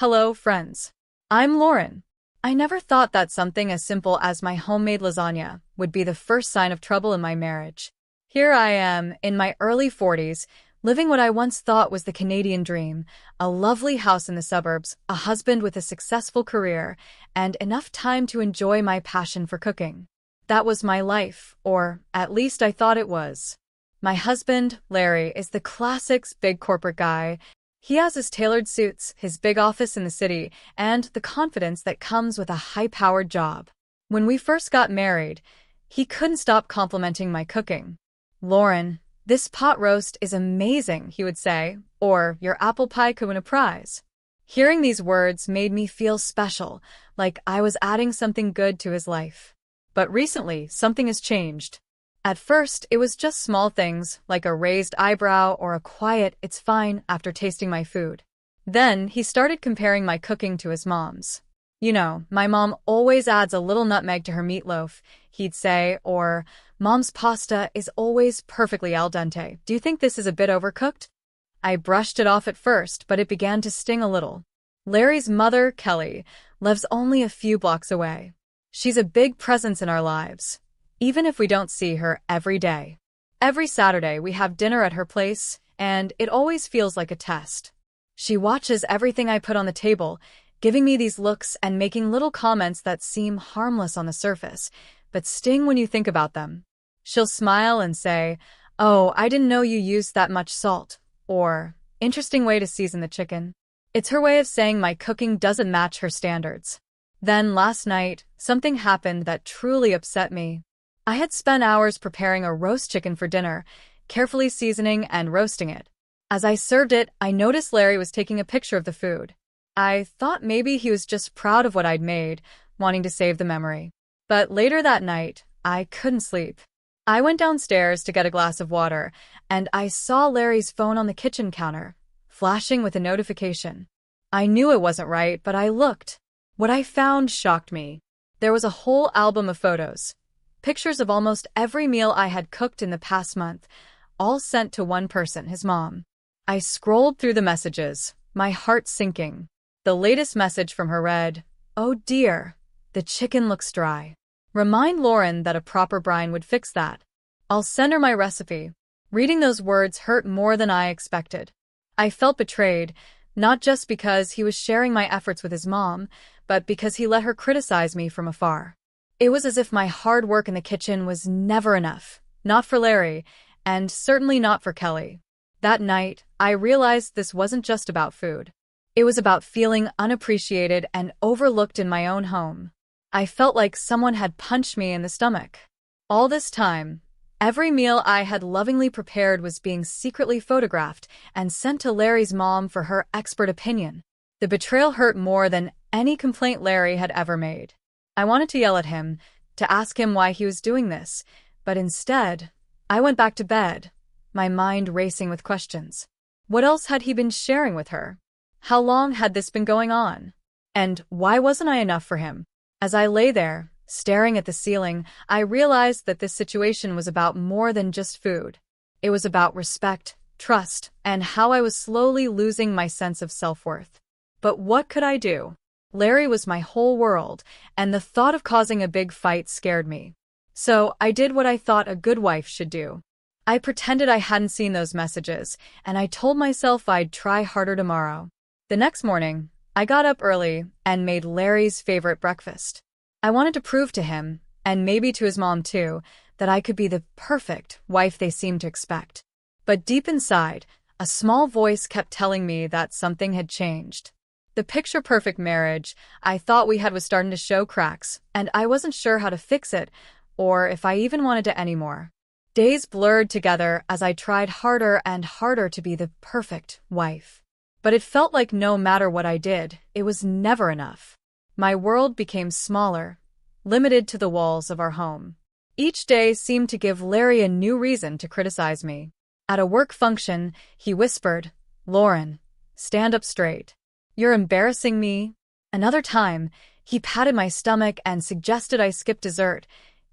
Hello, friends. I'm Lauren. I never thought that something as simple as my homemade lasagna would be the first sign of trouble in my marriage. Here I am, in my early 40s, living what I once thought was the Canadian dream, a lovely house in the suburbs, a husband with a successful career, and enough time to enjoy my passion for cooking. That was my life, or at least I thought it was. My husband, Larry, is the classic big corporate guy. He has his tailored suits, his big office in the city, and the confidence that comes with a high-powered job. When we first got married, he couldn't stop complimenting my cooking. "Lauren, this pot roast is amazing," he would say, or "your apple pie could win a prize." Hearing these words made me feel special, like I was adding something good to his life. But recently, something has changed. At first, it was just small things, like a raised eyebrow or a quiet "it's fine" after tasting my food. Then, he started comparing my cooking to his mom's. "You know, my mom always adds a little nutmeg to her meatloaf," he'd say, or "Mom's pasta is always perfectly al dente. Do you think this is a bit overcooked?" I brushed it off at first, but it began to sting a little. Larry's mother, Kelly, lives only a few blocks away. She's a big presence in our lives, even if we don't see her every day. Every Saturday, we have dinner at her place, and it always feels like a test. She watches everything I put on the table, giving me these looks and making little comments that seem harmless on the surface, but sting when you think about them. She'll smile and say, "Oh, I didn't know you used that much salt," or "interesting way to season the chicken." It's her way of saying my cooking doesn't match her standards. Then last night, something happened that truly upset me. I had spent hours preparing a roast chicken for dinner, carefully seasoning and roasting it. As I served it, I noticed Larry was taking a picture of the food. I thought maybe he was just proud of what I'd made, wanting to save the memory. But later that night, I couldn't sleep. I went downstairs to get a glass of water, and I saw Larry's phone on the kitchen counter, flashing with a notification. I knew it wasn't right, but I looked. What I found shocked me. There was a whole album of photos. Pictures of almost every meal I had cooked in the past month, all sent to one person, his mom. I scrolled through the messages, my heart sinking. The latest message from her read, "Oh dear, the chicken looks dry. Remind Lauren that a proper brine would fix that. I'll send her my recipe." Reading those words hurt more than I expected. I felt betrayed, not just because he was sharing my efforts with his mom, but because he let her criticize me from afar. It was as if my hard work in the kitchen was never enough, not for Larry, and certainly not for Kelly. That night, I realized this wasn't just about food. It was about feeling unappreciated and overlooked in my own home. I felt like someone had punched me in the stomach. All this time, every meal I had lovingly prepared was being secretly photographed and sent to Larry's mom for her expert opinion. The betrayal hurt more than any complaint Larry had ever made. I wanted to yell at him, to ask him why he was doing this, but instead, I went back to bed, my mind racing with questions. What else had he been sharing with her? How long had this been going on? And why wasn't I enough for him? As I lay there, staring at the ceiling, I realized that this situation was about more than just food. It was about respect, trust, and how I was slowly losing my sense of self-worth. But what could I do? Larry was my whole world, and the thought of causing a big fight scared me. So I did what I thought a good wife should do. I pretended I hadn't seen those messages, and I told myself I'd try harder tomorrow. The next morning, I got up early and made Larry's favorite breakfast. I wanted to prove to him, and maybe to his mom too, that I could be the perfect wife they seemed to expect. But deep inside, a small voice kept telling me that something had changed. The picture-perfect marriage I thought we had was starting to show cracks, and I wasn't sure how to fix it, or if I even wanted to anymore. Days blurred together as I tried harder and harder to be the perfect wife. But it felt like no matter what I did, it was never enough. My world became smaller, limited to the walls of our home. Each day seemed to give Larry a new reason to criticize me. At a work function, he whispered, "Lauren, stand up straight. You're embarrassing me." Another time, he patted my stomach and suggested I skip dessert,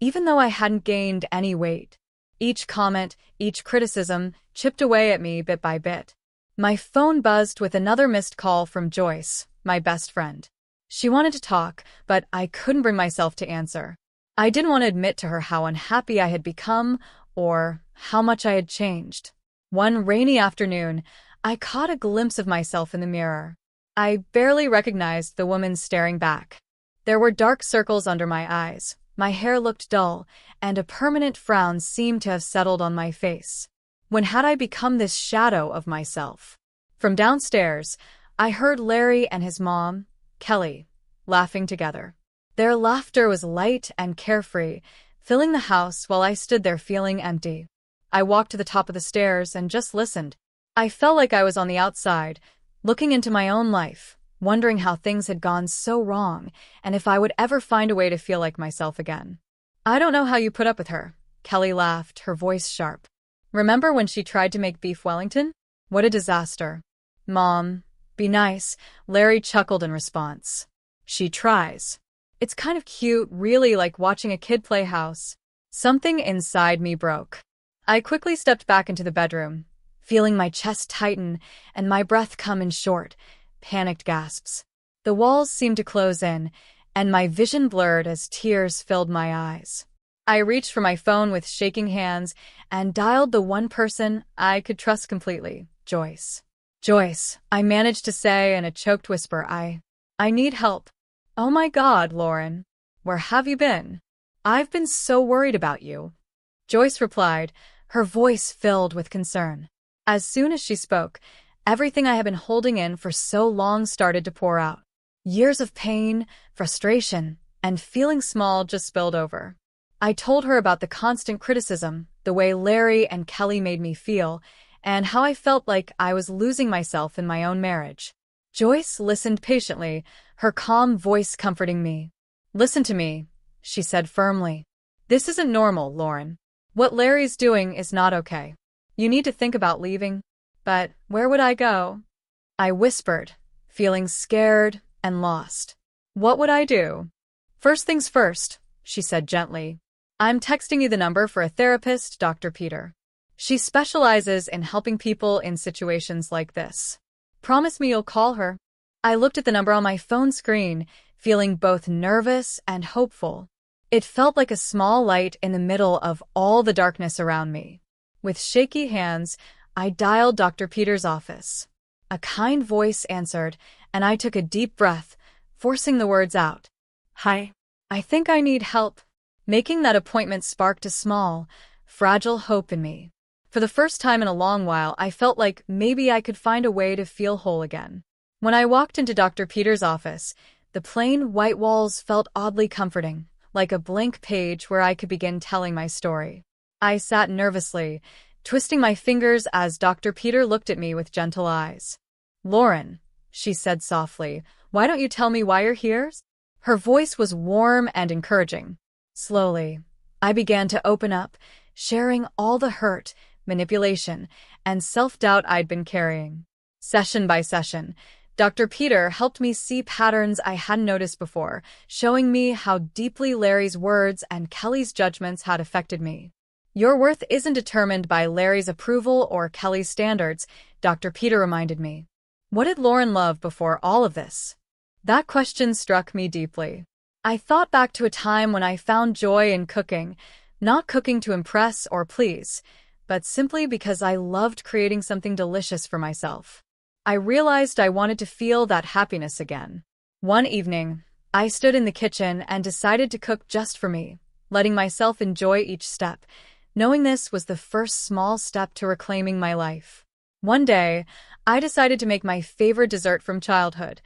even though I hadn't gained any weight. Each comment, each criticism, chipped away at me bit by bit. My phone buzzed with another missed call from Joyce, my best friend. She wanted to talk, but I couldn't bring myself to answer. I didn't want to admit to her how unhappy I had become or how much I had changed. One rainy afternoon, I caught a glimpse of myself in the mirror. I barely recognized the woman staring back. There were dark circles under my eyes, my hair looked dull, and a permanent frown seemed to have settled on my face. When had I become this shadow of myself? From downstairs, I heard Larry and his mom, Kelly, laughing together. Their laughter was light and carefree, filling the house while I stood there feeling empty. I walked to the top of the stairs and just listened. I felt like I was on the outside, looking into my own life, wondering how things had gone so wrong and if I would ever find a way to feel like myself again. "I don't know how you put up with her," Kelly laughed, her voice sharp. "Remember when she tried to make beef Wellington? What a disaster." "Mom, be nice," Larry chuckled in response. "She tries. It's kind of cute, really, like watching a kid play house." Something inside me broke. I quickly stepped back into the bedroom, feeling my chest tighten and my breath come in short, panicked gasps. The walls seemed to close in, and my vision blurred as tears filled my eyes. I reached for my phone with shaking hands and dialed the one person I could trust completely, Joyce. "Joyce," I managed to say in a choked whisper, I need help." "Oh my God, Lauren. Where have you been? I've been so worried about you." Joyce replied, her voice filled with concern. As soon as she spoke, everything I had been holding in for so long started to pour out. Years of pain, frustration, and feeling small just spilled over. I told her about the constant criticism, the way Larry and Kelly made me feel, and how I felt like I was losing myself in my own marriage. Joyce listened patiently, her calm voice comforting me. "Listen to me," she said firmly. "This isn't normal, Lauren. What Larry's doing is not okay. You need to think about leaving." "But where would I go?" I whispered, feeling scared and lost. "What would I do?" "First things first," she said gently. "I'm texting you the number for a therapist, Dr. Peter. She specializes in helping people in situations like this. Promise me you'll call her." I looked at the number on my phone screen, feeling both nervous and hopeful. It felt like a small light in the middle of all the darkness around me. With shaky hands, I dialed Dr. Peter's office. A kind voice answered, and I took a deep breath, forcing the words out. "Hi. I think I need help." Making that appointment sparked a small, fragile hope in me. For the first time in a long while, I felt like maybe I could find a way to feel whole again. When I walked into Dr. Peter's office, the plain white walls felt oddly comforting, like a blank page where I could begin telling my story. I sat nervously, twisting my fingers as Dr. Peter looked at me with gentle eyes. "Lauren," she said softly, "why don't you tell me why you're here?" Her voice was warm and encouraging. Slowly, I began to open up, sharing all the hurt, manipulation, and self-doubt I'd been carrying. Session by session, Dr. Peter helped me see patterns I hadn't noticed before, showing me how deeply Larry's words and Kelly's judgments had affected me. "Your worth isn't determined by Larry's approval or Kelly's standards," Dr. Peter reminded me. What did Lauren love before all of this? That question struck me deeply. I thought back to a time when I found joy in cooking, not cooking to impress or please, but simply because I loved creating something delicious for myself. I realized I wanted to feel that happiness again. One evening, I stood in the kitchen and decided to cook just for me, letting myself enjoy each step, knowing this was the first small step to reclaiming my life. One day, I decided to make my favorite dessert from childhood,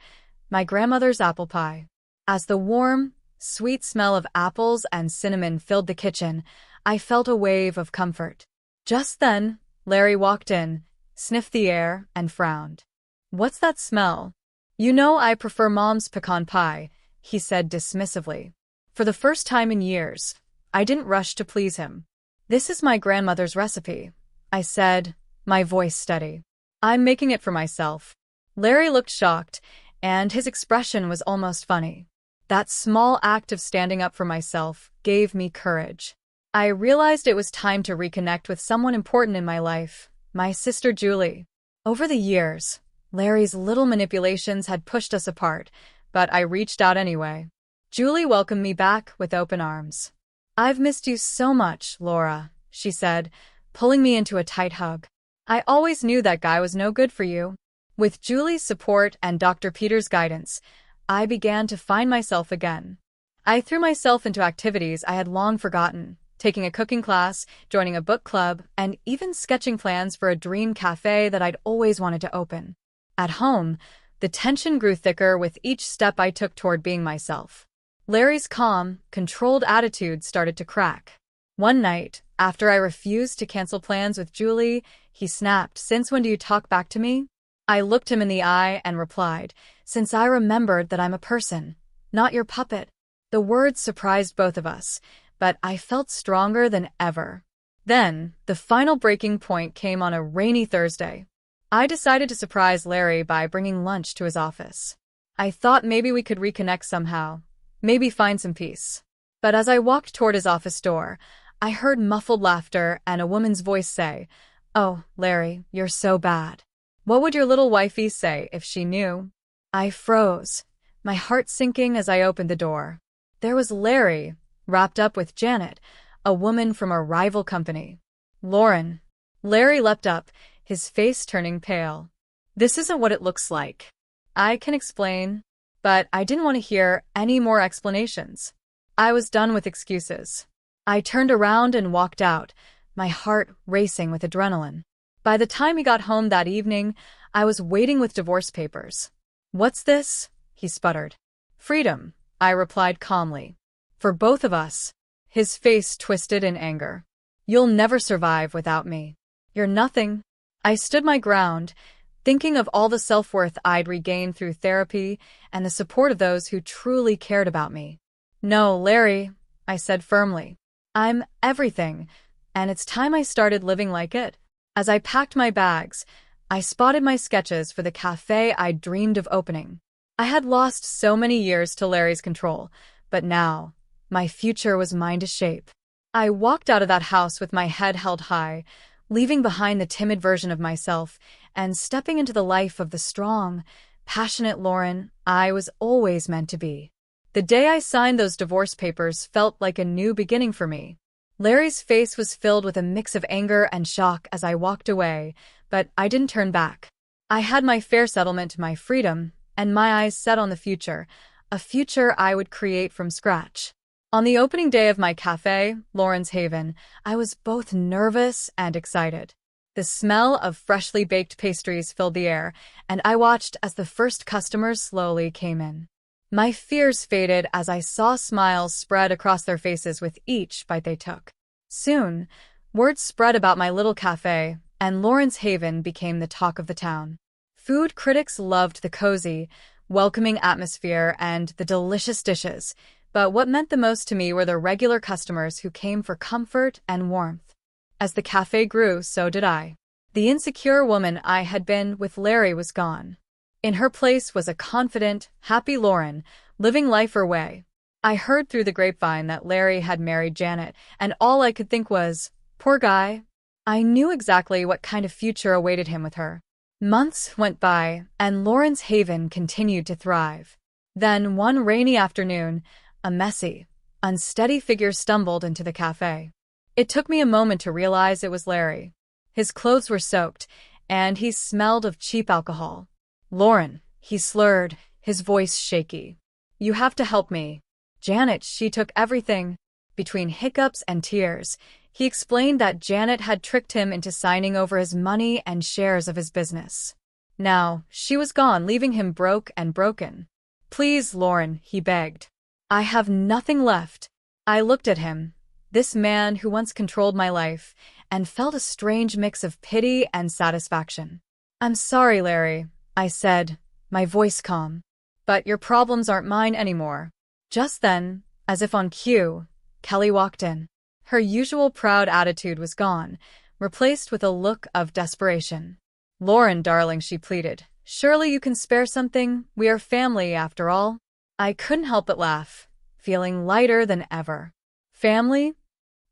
my grandmother's apple pie. As the warm, sweet smell of apples and cinnamon filled the kitchen, I felt a wave of comfort. Just then, Larry walked in, sniffed the air, and frowned. "What's that smell?" "You know I prefer Mom's pecan pie," he said dismissively. For the first time in years, I didn't rush to please him. "This is my grandmother's recipe," I said, my voice steady. "I'm making it for myself." Larry looked shocked, and his expression was almost funny. That small act of standing up for myself gave me courage. I realized it was time to reconnect with someone important in my life, my sister Julie. Over the years, Larry's little manipulations had pushed us apart, but I reached out anyway. Julie welcomed me back with open arms. "I've missed you so much, Laura," she said, pulling me into a tight hug. "I always knew that guy was no good for you." With Julie's support and Dr. Peter's guidance, I began to find myself again. I threw myself into activities I had long forgotten, taking a cooking class, joining a book club, and even sketching plans for a dream cafe that I'd always wanted to open. At home, the tension grew thicker with each step I took toward being myself. Larry's calm, controlled attitude started to crack. One night, after I refused to cancel plans with Julie, he snapped, "Since when do you talk back to me?" I looked him in the eye and replied, "Since I remembered that I'm a person, not your puppet." The words surprised both of us, but I felt stronger than ever. Then, the final breaking point came on a rainy Thursday. I decided to surprise Larry by bringing lunch to his office. I thought maybe we could reconnect somehow, maybe find some peace. But as I walked toward his office door, I heard muffled laughter and a woman's voice say, "Oh, Larry, you're so bad. What would your little wifey say if she knew?" I froze, my heart sinking as I opened the door. There was Larry, wrapped up with Janet, a woman from a rival company. "Lauren." Larry leapt up, his face turning pale. "This isn't what it looks like." "I can explain." But I didn't want to hear any more explanations. I was done with excuses. I turned around and walked out, my heart racing with adrenaline. By the time he got home that evening, I was waiting with divorce papers. "What's this?" he sputtered. "Freedom," I replied calmly. "For both of us." His face twisted in anger. "You'll never survive without me. You're nothing." I stood my ground, thinking of all the self-worth I'd regained through therapy and the support of those who truly cared about me. "No, Larry," I said firmly. "I'm everything, and it's time I started living like it." As I packed my bags, I spotted my sketches for the cafe I'd dreamed of opening. I had lost so many years to Larry's control, but now, my future was mine to shape. I walked out of that house with my head held high, leaving behind the timid version of myself and stepping into the life of the strong, passionate Lauren I was always meant to be. The day I signed those divorce papers felt like a new beginning for me. Larry's face was filled with a mix of anger and shock as I walked away, but I didn't turn back. I had my fair settlement to my freedom, and my eyes set on the future, a future I would create from scratch. On the opening day of my cafe, Lauren's Haven, I was both nervous and excited. The smell of freshly baked pastries filled the air, and I watched as the first customers slowly came in. My fears faded as I saw smiles spread across their faces with each bite they took. Soon, word spread about my little cafe, and Lauren's Haven became the talk of the town. Food critics loved the cozy, welcoming atmosphere and the delicious dishes, but what meant the most to me were the regular customers who came for comfort and warmth. As the cafe grew, so did I. The insecure woman I had been with Larry was gone. In her place was a confident, happy Lauren, living life her way. I heard through the grapevine that Larry had married Janet, and all I could think was, poor guy. I knew exactly what kind of future awaited him with her. Months went by, and Lauren's Haven continued to thrive. Then, one rainy afternoon, a messy, unsteady figure stumbled into the cafe. It took me a moment to realize it was Larry. His clothes were soaked, and he smelled of cheap alcohol. "Lauren," he slurred, his voice shaky. "You have to help me. Janet, she took everything." Between hiccups and tears, he explained that Janet had tricked him into signing over his money and shares of his business. Now, she was gone, leaving him broke and broken. "Please, Lauren," he begged. "I have nothing left." I looked at him, this man who once controlled my life, and felt a strange mix of pity and satisfaction. "I'm sorry, Larry," I said, my voice calm. "But your problems aren't mine anymore." Just then, as if on cue, Kelly walked in. Her usual proud attitude was gone, replaced with a look of desperation. "Lauren, darling," she pleaded, "surely you can spare something? We are family, after all." I couldn't help but laugh, feeling lighter than ever. "Family?"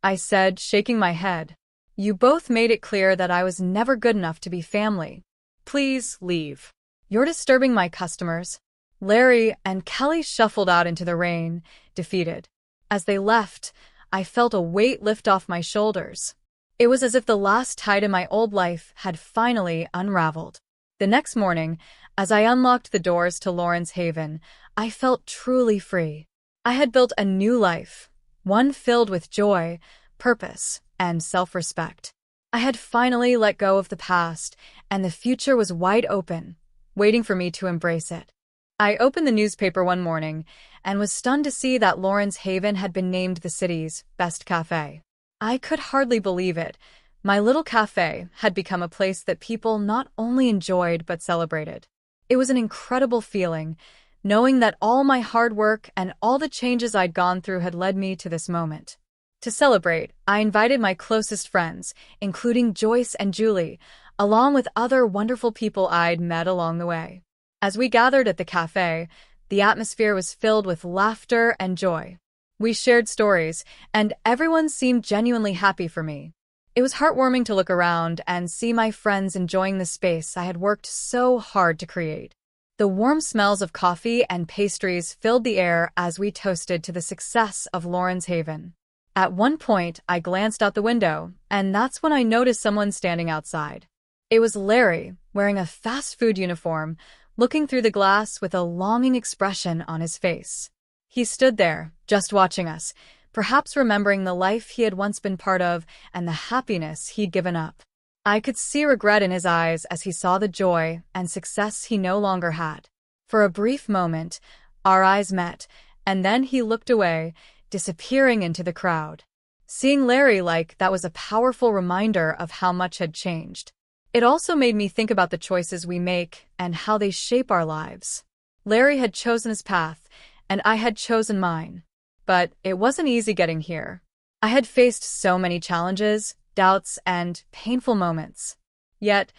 I said, shaking my head. "You both made it clear that I was never good enough to be family. Please leave." "You're disturbing my customers." Larry and Kelly shuffled out into the rain, defeated. As they left, I felt a weight lift off my shoulders. It was as if the last tide in my old life had finally unraveled. The next morning, as I unlocked the doors to Lauren's Haven, I felt truly free. I had built a new life, one filled with joy, purpose, and self-respect. I had finally let go of the past, and the future was wide open, waiting for me to embrace it. I opened the newspaper one morning and was stunned to see that Lauren's Haven had been named the city's best cafe. I could hardly believe it. My little cafe had become a place that people not only enjoyed but celebrated. It was an incredible feeling, knowing that all my hard work and all the changes I'd gone through had led me to this moment. To celebrate, I invited my closest friends, including Joyce and Julie, along with other wonderful people I'd met along the way. As we gathered at the cafe, the atmosphere was filled with laughter and joy. We shared stories, and everyone seemed genuinely happy for me. It was heartwarming to look around and see my friends enjoying the space I had worked so hard to create. The warm smells of coffee and pastries filled the air as we toasted to the success of Lauren's Haven. At one point, I glanced out the window, and that's when I noticed someone standing outside. It was Larry, wearing a fast food uniform, looking through the glass with a longing expression on his face. He stood there, just watching us, perhaps remembering the life he had once been part of and the happiness he'd given up. I could see regret in his eyes as he saw the joy and success he no longer had. For a brief moment, our eyes met, and then he looked away, disappearing into the crowd. Seeing Larry like that was a powerful reminder of how much had changed. It also made me think about the choices we make and how they shape our lives. Larry had chosen his path, and I had chosen mine. But it wasn't easy getting here. I had faced so many challenges, doubts, and painful moments. Yet,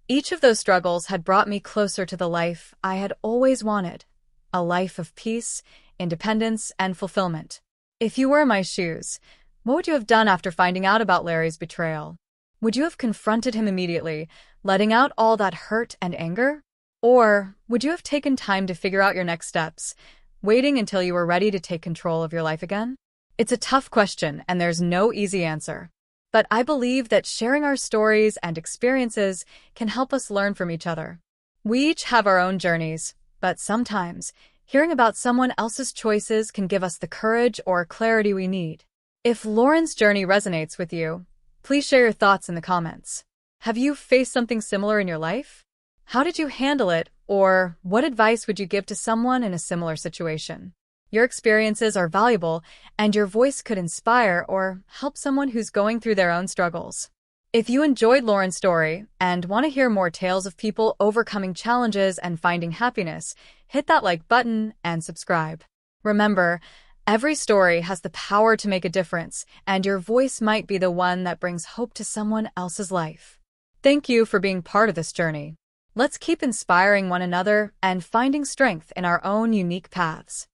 each of those struggles had brought me closer to the life I had always wanted, a life of peace, independence, and fulfillment. If you were in my shoes, what would you have done after finding out about Larry's betrayal? Would you have confronted him immediately, letting out all that hurt and anger? Or would you have taken time to figure out your next steps, waiting until you were ready to take control of your life again? It's a tough question, and there's no easy answer. But I believe that sharing our stories and experiences can help us learn from each other. We each have our own journeys, but sometimes hearing about someone else's choices can give us the courage or clarity we need. If Lauren's journey resonates with you, please share your thoughts in the comments. Have you faced something similar in your life? How did you handle it, or what advice would you give to someone in a similar situation? Your experiences are valuable, and your voice could inspire or help someone who's going through their own struggles. If you enjoyed Lauren's story and want to hear more tales of people overcoming challenges and finding happiness, hit that like button and subscribe. Remember, every story has the power to make a difference, and your voice might be the one that brings hope to someone else's life. Thank you for being part of this journey. Let's keep inspiring one another and finding strength in our own unique paths.